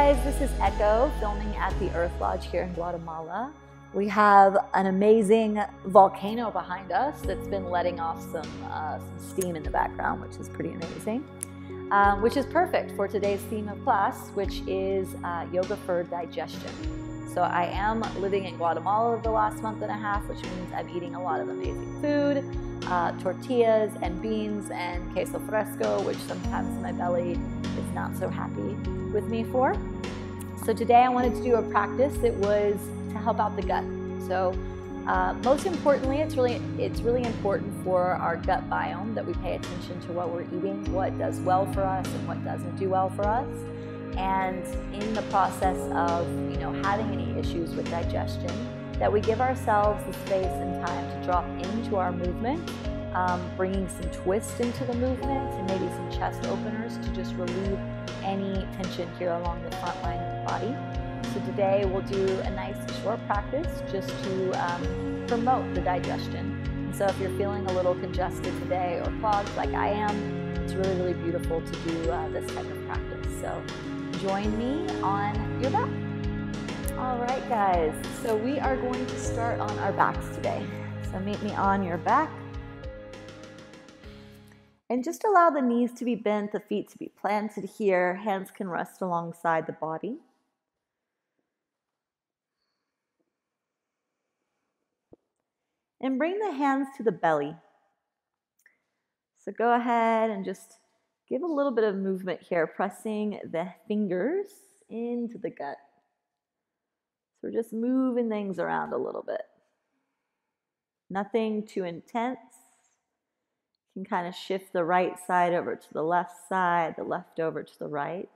guys, this is Echo filming at the Earth Lodge here in Guatemala. We have an amazing volcano behind us that's been letting off some steam in the background, which is pretty amazing, which is perfect for today's theme of class, which is Yoga for Digestion. So I am living in Guatemala the last month and a half, which means I'm eating a lot of amazing food, tortillas and beans and queso fresco, which sometimes my belly is not so happy with me for. So today I wanted to do a practice that was to help out the gut. So most importantly, it's really important for our gut biome that we pay attention to what we're eating, what does well for us and what doesn't do well for us. And in the process of having any issues with digestion, that we give ourselves the space and time to drop into our movement, bringing some twist into the movement and maybe some chest openers to just relieve any tension here along the front line of the body. So today we'll do a nice short practice just to promote the digestion. And so if you're feeling a little congested today or clogged like I am, it's really, really beautiful to do this type of practice. So join me on your back. All right, guys, so we are going to start on our backs today. So meet me on your back. And just allow the knees to be bent, the feet to be planted here. Hands can rest alongside the body. And bring the hands to the belly. So go ahead and just give a little bit of movement here, pressing the fingers into the gut. So we're just moving things around a little bit. Nothing too intense. You can kind of shift the right side over to the left side, the left over to the right.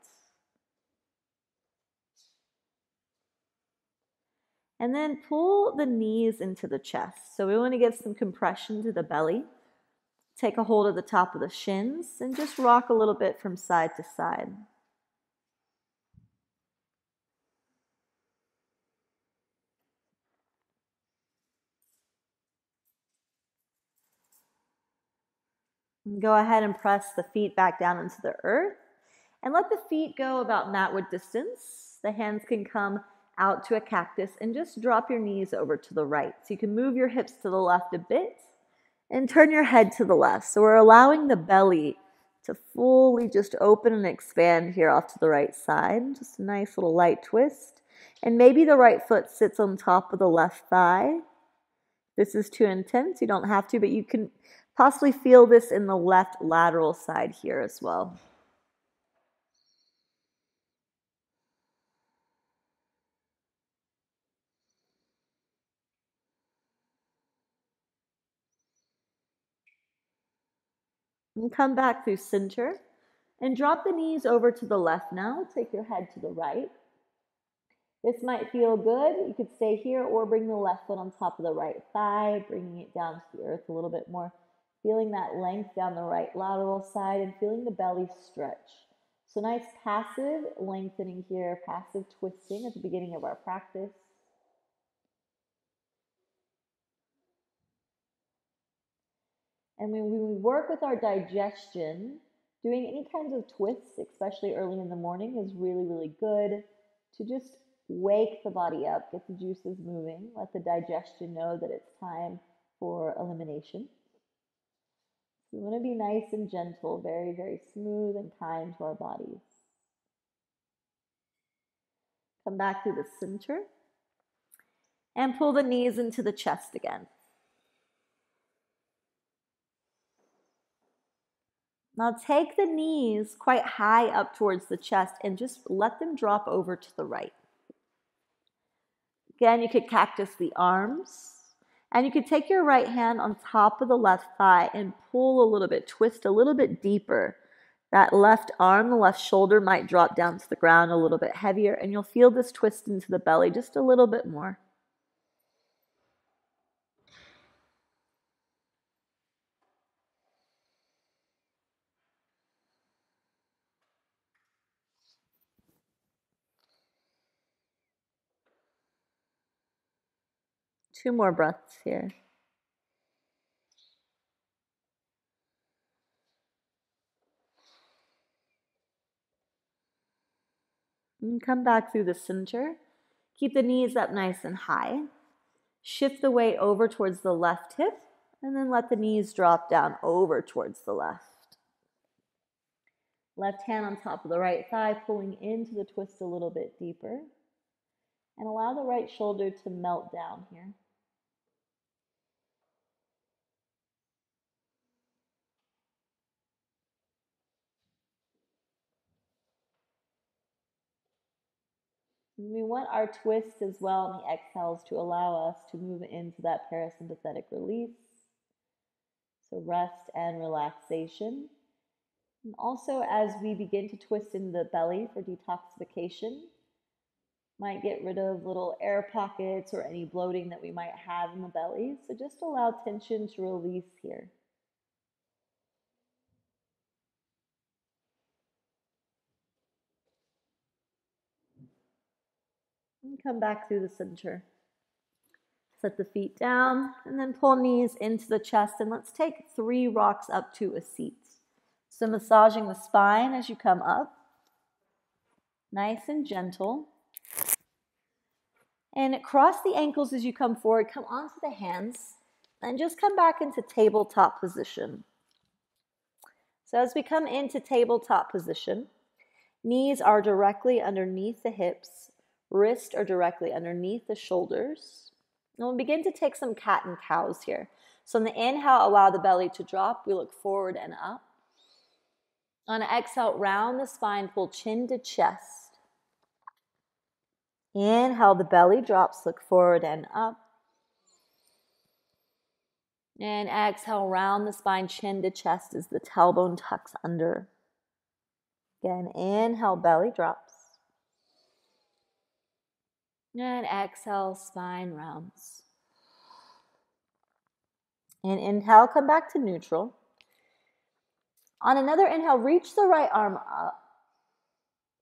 And then pull the knees into the chest. So we want to give some compression to the belly. Take a hold of the top of the shins and just rock a little bit from side to side. And go ahead and press the feet back down into the earth and let the feet go about matward distance. The hands can come out to a cactus and just drop your knees over to the right. So you can move your hips to the left a bit and turn your head to the left. So we're allowing the belly to fully just open and expand here off to the right side. Just a nice little light twist. And maybe the right foot sits on top of the left thigh. This is too intense, you don't have to, but you can possibly feel this in the left lateral side here as well. And come back through center and drop the knees over to the left now. Take your head to the right. This might feel good. You could stay here or bring the left foot on top of the right thigh, bringing it down to the earth a little bit more. Feeling that length down the right lateral side and feeling the belly stretch. So nice passive lengthening here, passive twisting at the beginning of our practice. And when we work with our digestion, doing any kinds of twists, especially early in the morning, is really, really good to just wake the body up, get the juices moving, let the digestion know that it's time for elimination. We want to be nice and gentle, very, very smooth and kind to our bodies. Come back through the center and pull the knees into the chest again. Now take the knees quite high up towards the chest and just let them drop over to the right. Again, you could cactus the arms. And you could take your right hand on top of the left thigh and pull a little bit, twist a little bit deeper. That left arm, the left shoulder might drop down to the ground a little bit heavier, and you'll feel this twist into the belly just a little bit more. Two more breaths here. And come back through the center. Keep the knees up nice and high. Shift the weight over towards the left hip, and then let the knees drop down over towards the left. Left hand on top of the right thigh, pulling into the twist a little bit deeper. And allow the right shoulder to melt down here. And we want our twist as well in the exhales to allow us to move into that parasympathetic release. So rest and relaxation. And also as we begin to twist in the belly for detoxification, might get rid of little air pockets or any bloating that we might have in the belly. So just allow tension to release here. And come back through the center. Set the feet down and then pull knees into the chest, and let's take 3 rocks up to a seat. So massaging the spine as you come up, nice and gentle. And cross the ankles as you come forward, come onto the hands, and just come back into tabletop position. So as we come into tabletop position, knees are directly underneath the hips, wrists are directly underneath the shoulders. And we'll begin to take some cat and cows here. So on the inhale, allow the belly to drop. We look forward and up. On an exhale, round the spine, pull chin to chest. Inhale, the belly drops, look forward and up. And exhale, round the spine, chin to chest as the tailbone tucks under. Again, inhale, belly drops. And exhale, spine rounds. And inhale, come back to neutral. On another inhale, reach the right arm up.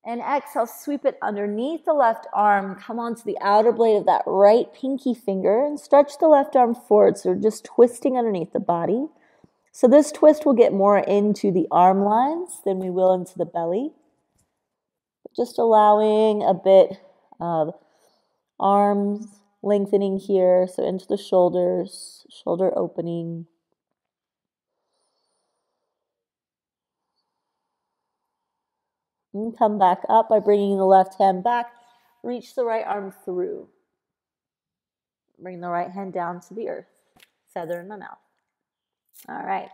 And exhale, sweep it underneath the left arm. Come onto the outer blade of that right pinky finger and stretch the left arm forward. So we're just twisting underneath the body. So this twist will get more into the arm lines than we will into the belly. Just allowing a bit of arms lengthening here. So into the shoulders, shoulder opening. And come back up by bringing the left hand back. Reach the right arm through. Bring the right hand down to the earth. Feather in my mouth. All right.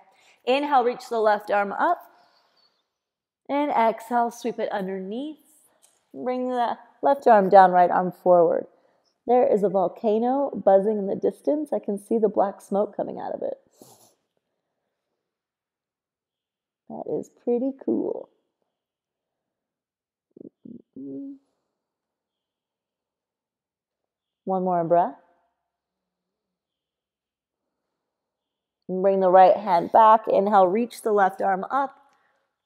Inhale, reach the left arm up. And exhale, sweep it underneath. Bring the left arm down, right arm forward. There is a volcano buzzing in the distance. I can see the black smoke coming out of it. That is pretty cool. One more breath. And bring the right hand back. Inhale, reach the left arm up.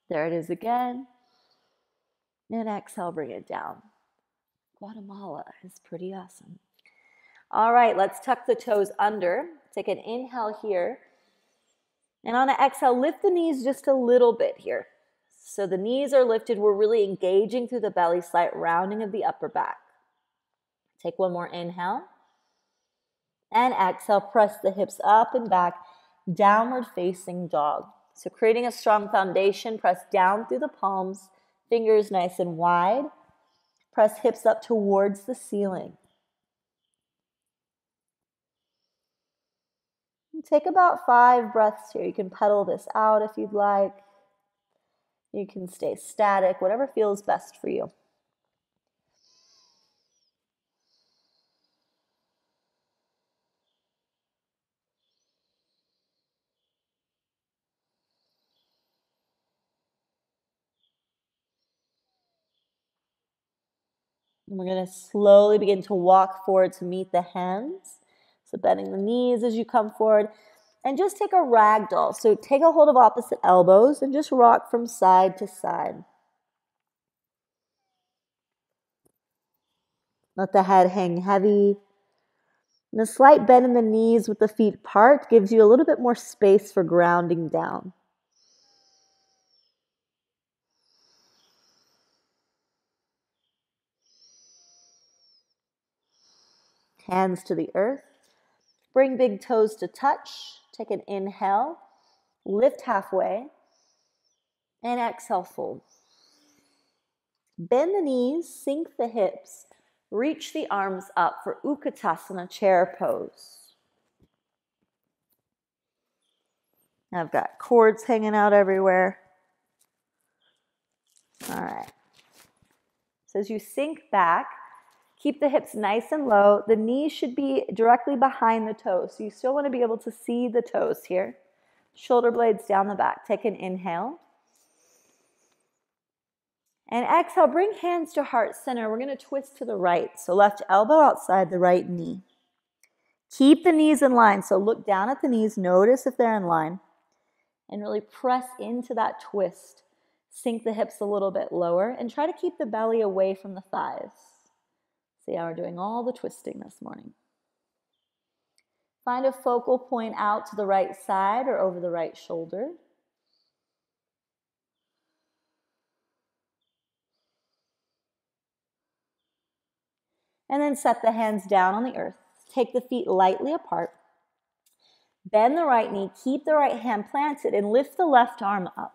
There it is again. And exhale, bring it down. Guatemala is pretty awesome. All right, let's tuck the toes under. Take an inhale here. And on an exhale, lift the knees just a little bit here. So the knees are lifted. We're really engaging through the belly, slight rounding of the upper back. Take one more inhale. And exhale, press the hips up and back, downward facing dog. So creating a strong foundation, press down through the palms, fingers nice and wide. Press hips up towards the ceiling. Take about 5 breaths here. You can pedal this out if you'd like. You can stay static, whatever feels best for you. And we're going to slowly begin to walk forward to meet the hands. So bending the knees as you come forward. And just take a ragdoll. So take a hold of opposite elbows and just rock from side to side. Let the head hang heavy. And a slight bend in the knees with the feet apart gives you a little bit more space for grounding down. Hands to the earth. Bring big toes to touch. Take an inhale. Lift halfway. And exhale, fold. Bend the knees, sink the hips. Reach the arms up for Utkatasana, chair pose. I've got cords hanging out everywhere. All right. So as you sink back, keep the hips nice and low. The knees should be directly behind the toes. So you still want to be able to see the toes here. Shoulder blades down the back. Take an inhale. And exhale, bring hands to heart center. We're going to twist to the right. So left elbow outside the right knee. Keep the knees in line. So look down at the knees. Notice if they're in line. And really press into that twist. Sink the hips a little bit lower. And try to keep the belly away from the thighs. See how we're doing all the twisting this morning. Find a focal point out to the right side or over the right shoulder. And then set the hands down on the earth. Take the feet lightly apart. Bend the right knee. Keep the right hand planted and lift the left arm up.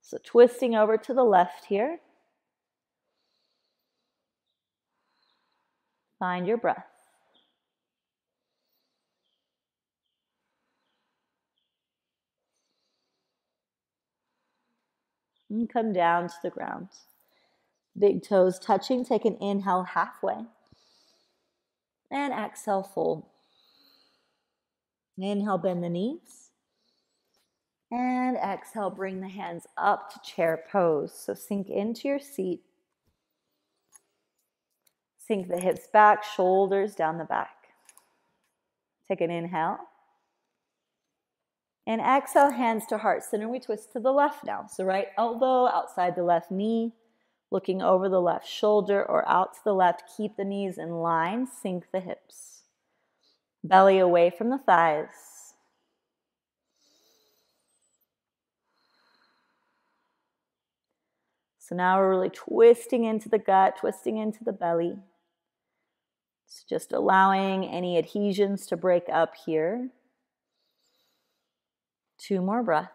So twisting over to the left here. Find your breath. And come down to the ground. Big toes touching. Take an inhale halfway. And exhale, fold. Inhale, bend the knees. And exhale, bring the hands up to chair pose. So sink into your seat. Sink the hips back, shoulders down the back. Take an inhale. And exhale, hands to heart center. We twist to the left now. So right elbow outside the left knee, looking over the left shoulder or out to the left. Keep the knees in line, sink the hips. Belly away from the thighs. So now we're really twisting into the gut, twisting into the belly. So just allowing any adhesions to break up here. 2 more breaths.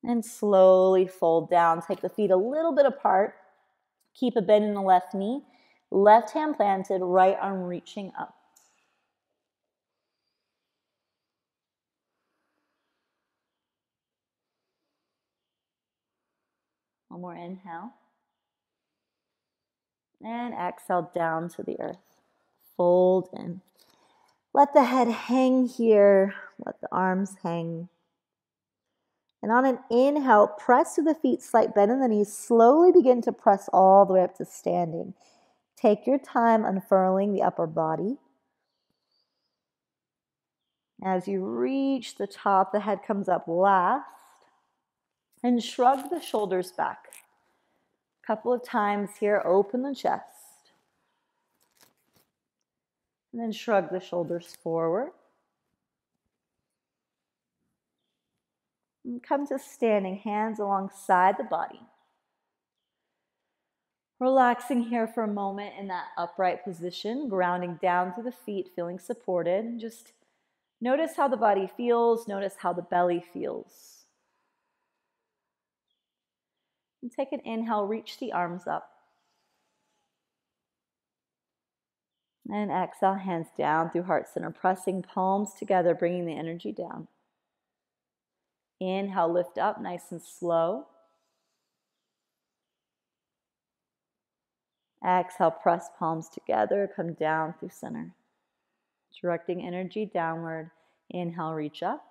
And slowly fold down. Take the feet a little bit apart. Keep a bend in the left knee. Left hand planted, right arm reaching up. One more inhale. And exhale down to the earth. Fold in. Let the head hang here. Let the arms hang. And on an inhale, press to the feet, slight bend in the knees. Slowly begin to press all the way up to standing. Take your time unfurling the upper body. As you reach the top, the head comes up last. And shrug the shoulders back. A couple of times here, open the chest. And then shrug the shoulders forward. And come to standing, hands alongside the body. Relaxing here for a moment in that upright position, grounding down through the feet, feeling supported. Just notice how the body feels, notice how the belly feels. And take an inhale, reach the arms up. And exhale, hands down through heart center, pressing palms together, bringing the energy down. Inhale, lift up, nice and slow. Exhale, press palms together, come down through center. Directing energy downward. Inhale, reach up.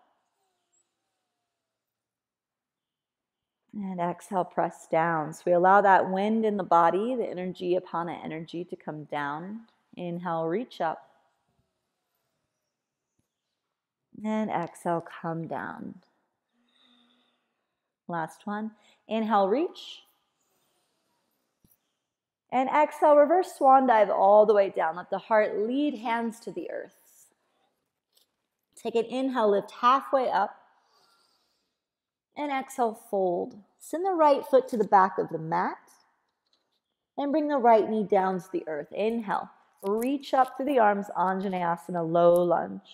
And exhale, press down. So we allow that wind in the body, the energy upon it, energy to come down. Inhale, reach up. And exhale, come down. Last one. Inhale, reach. And exhale, reverse swan dive all the way down. Let the heart lead hands to the earth. Take an inhale, lift halfway up. And exhale, fold. Send the right foot to the back of the mat. And bring the right knee down to the earth. Inhale. Reach up through the arms, Anjaneyasana, low lunge.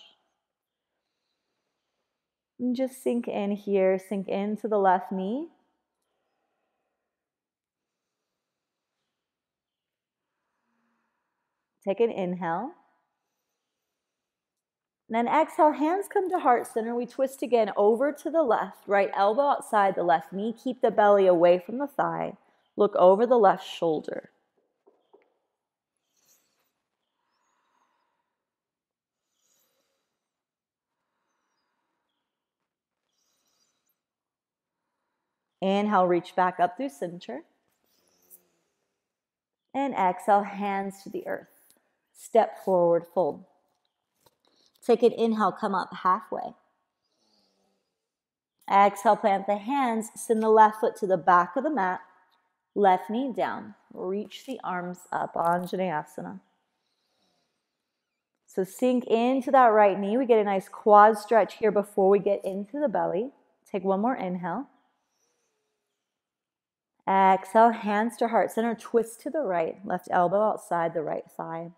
And just sink in here. Sink into the left knee. Take an inhale. And then exhale, hands come to heart center. We twist again over to the left. Right elbow outside the left knee. Keep the belly away from the thigh. Look over the left shoulder. Inhale, reach back up through center. And exhale, hands to the earth. Step forward, fold. Take an inhale, come up halfway. Exhale, plant the hands. Send the left foot to the back of the mat. Left knee down. Reach the arms up, Anjaneyasana. So sink into that right knee. We get a nice quad stretch here before we get into the belly. Take one more inhale. Exhale, hands to heart center. Twist to the right. Left elbow outside the right thigh.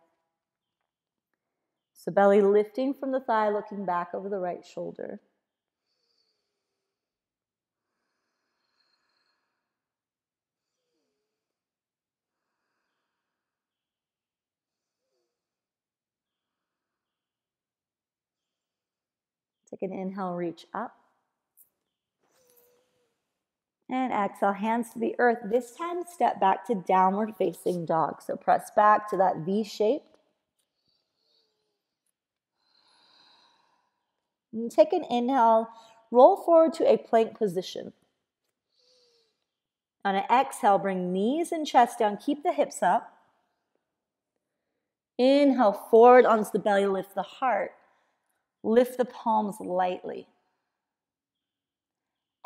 So belly lifting from the thigh, looking back over the right shoulder. Take an inhale, reach up. And exhale, hands to the earth. This time, step back to downward facing dog. So press back to that V shape. And take an inhale, roll forward to a plank position. On an exhale, bring knees and chest down. Keep the hips up. Inhale, forward onto the belly, lift the heart. Lift the palms lightly.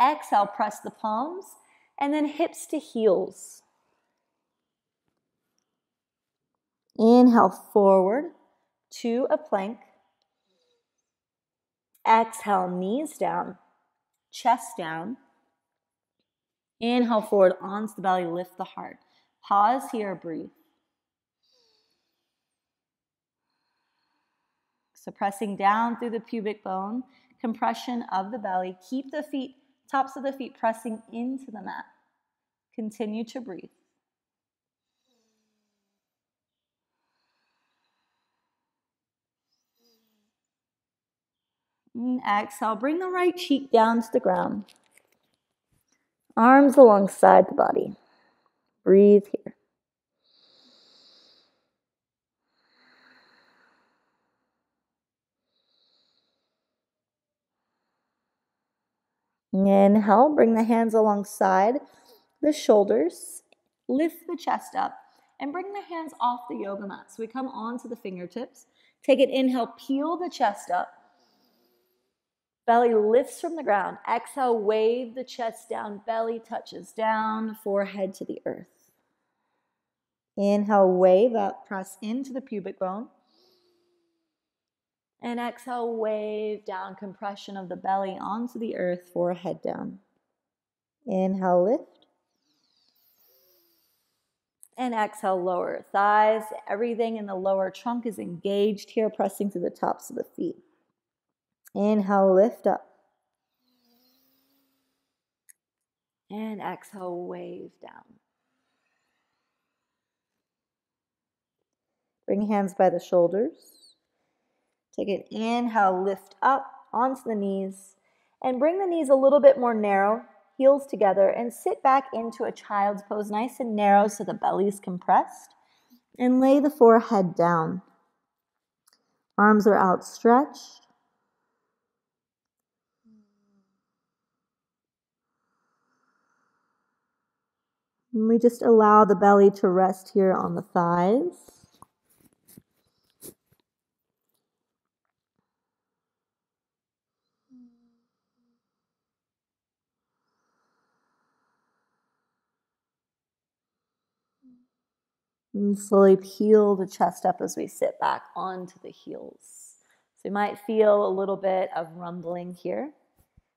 Exhale, press the palms, and then hips to heels. Inhale, forward to a plank. Exhale, knees down, chest down. Inhale, forward onto the belly, lift the heart. Pause here, breathe. So pressing down through the pubic bone, compression of the belly. Keep the feet, tops of the feet pressing into the mat. Continue to breathe. And exhale, bring the right cheek down to the ground. Arms alongside the body. Breathe here. Inhale, bring the hands alongside the shoulders. Lift the chest up and bring the hands off the yoga mat. So we come onto the fingertips. Take an inhale, peel the chest up. Belly lifts from the ground. Exhale, wave the chest down. Belly touches down, forehead to the earth. Inhale, wave up, press into the pubic bone. And exhale, wave down, compression of the belly onto the earth, forehead down. Inhale, lift. And exhale, lower thighs. Everything in the lower trunk is engaged here, pressing to the tops of the feet. Inhale, lift up. And exhale, wave down. Bring hands by the shoulders. Take an inhale, lift up onto the knees. And bring the knees a little bit more narrow, heels together, and sit back into a child's pose, nice and narrow so the belly's compressed. And lay the forehead down. Arms are outstretched. And we just allow the belly to rest here on the thighs. And slowly peel the chest up as we sit back onto the heels. So you might feel a little bit of rumbling here.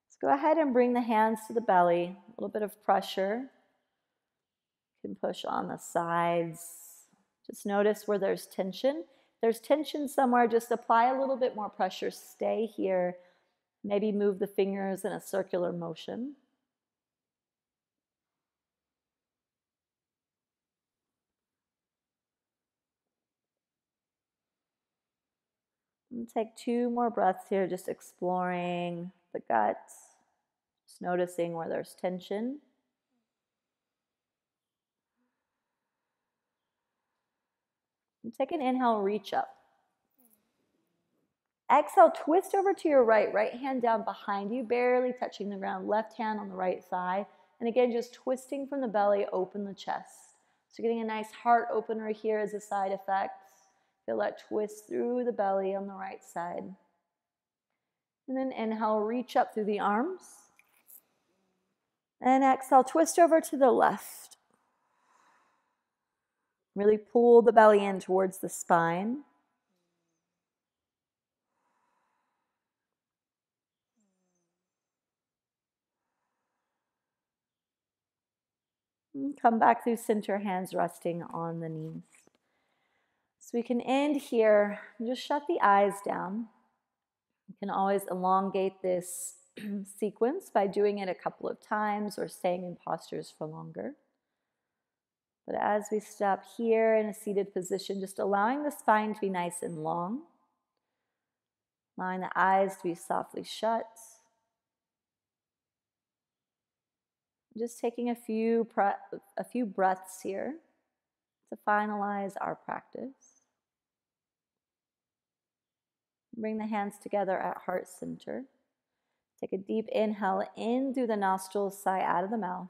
So Go ahead and bring the hands to the belly. A little bit of pressure. You can push on the sides. Just notice where there's tension. If there's tension somewhere, just apply a little bit more pressure. Stay here. Maybe move the fingers in a circular motion. And take 2 more breaths here, just exploring the gut, just noticing where there's tension. And take an inhale, reach up. Exhale, twist over to your right, right hand down behind you, barely touching the ground, left hand on the right thigh. And again, just twisting from the belly, open the chest. So getting a nice heart opener here as a side effect. Feel that twist through the belly on the right side. And then inhale, reach up through the arms. And exhale, twist over to the left. Really pull the belly in towards the spine. And come back through center, hands resting on the knees. So we can end here and just shut the eyes down. You can always elongate this sequence by doing it a couple of times or staying in postures for longer. But as we stop here in a seated position, just allowing the spine to be nice and long, allowing the eyes to be softly shut. Just taking a few breaths here to finalize our practice. Bring the hands together at heart center. Take a deep inhale in through the nostrils, sigh out of the mouth.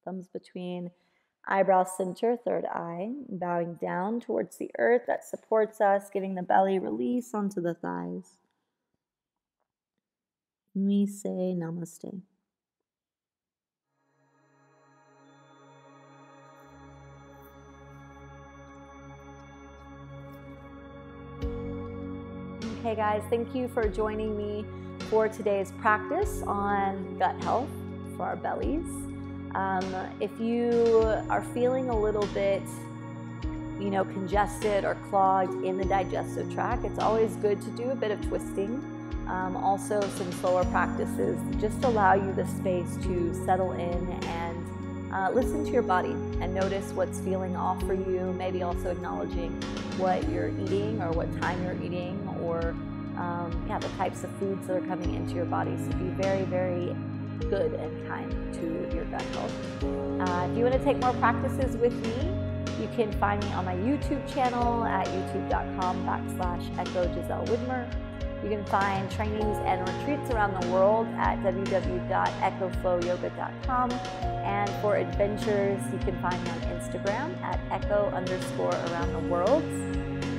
Thumbs between eyebrow center, third eye, bowing down towards the earth that supports us, giving the belly release onto the thighs. We say namaste. Okay guys, thank you for joining me for today's practice on gut health for our bellies. If you are feeling a little bit, congested or clogged in the digestive tract, it's always good to do a bit of twisting. Also some slower practices just allow you the space to settle in and listen to your body and notice what's feeling off for you, maybe also acknowledging what you're eating or what time you're eating or the types of foods that are coming into your body. So be very, very good and kind to your gut health. If you want to take more practices with me, you can find me on my YouTube channel at youtube.com/EchoGiselleWidmer. You can find trainings and retreats around the world at www.echoflowyoga.com. And for adventures, you can find me on Instagram at echo_around-the-world.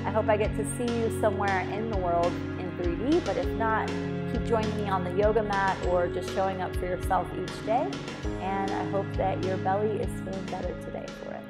I hope I get to see you somewhere in the world in 3D, but if not, keep joining me on the yoga mat or just showing up for yourself each day. And I hope that your belly is feeling better today for it.